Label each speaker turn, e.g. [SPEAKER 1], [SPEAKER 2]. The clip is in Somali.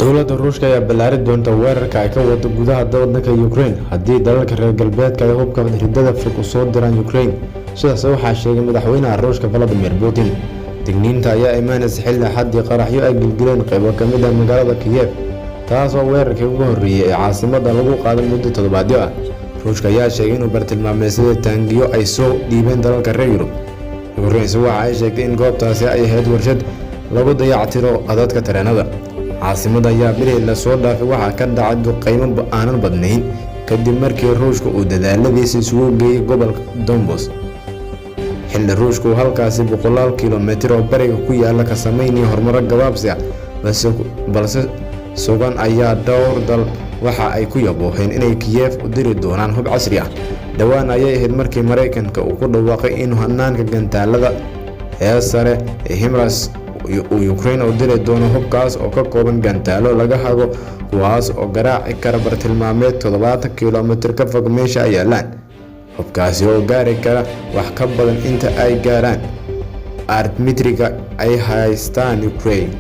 [SPEAKER 1] dowladda Ruushka ayaa ballaarin doonta weerarka ay ka wado gudaha dalka Ukraine haddii dalalka reer galbeedka ay hubka ridada fog u soo diraan Ukraine. Sidaas waxaa sheegay madaxweynaha Ruushka Vladimir Putin. Digniinta ayaa imaanaysa xilli xaddi qaraxyo ay gilgileen qaybo ka mid ah magaalada Kiev, taas oo weerarkii ugu horreeyay ee caasimadda lagu qaaday muddo toddobaadyo ah. Ruushka ayaa sheegay inuu bartilmaameedsaday taangiyo ay soo dhiibeen dalalka reer Yurub. Ukraine waxa ay sheegtay in goobtaasi ay ahayd warshad lagu dayactiro qadadka tareenada. caasimada ayaa bilihii la soo dhaafay waxaa ka dhacay duqeymo aanan badnayn kadib markii Ruushka uu dadaaladiisa isugu geeyay gobolka Donbas. xilli Ruushku halkaasi boqolaal kiiloomitir oo bariga ku yaala ka sameynaya horumar gabaabsi ah, balse sugan ayaa dhowr dal waxa ay ku yabooheen inay Kiev u diri doonaan hub casri ah. dhawaan ayay ahayd markii Mareykanka uu ku dhawaaqay in hanaanka gantaalada ee sare ee HIMARS uu Ukraine u diri doono hubkaas oo ka kooban gantaalo laga hago kuwaas oo garaaci kara bartilmaameed 70 kiiloomitir ka fog meesha ay yaalaan. hubkaasi oo gaari kara wax ka badan inta ay gaaraan artimitriga ay haystaan Ukraine.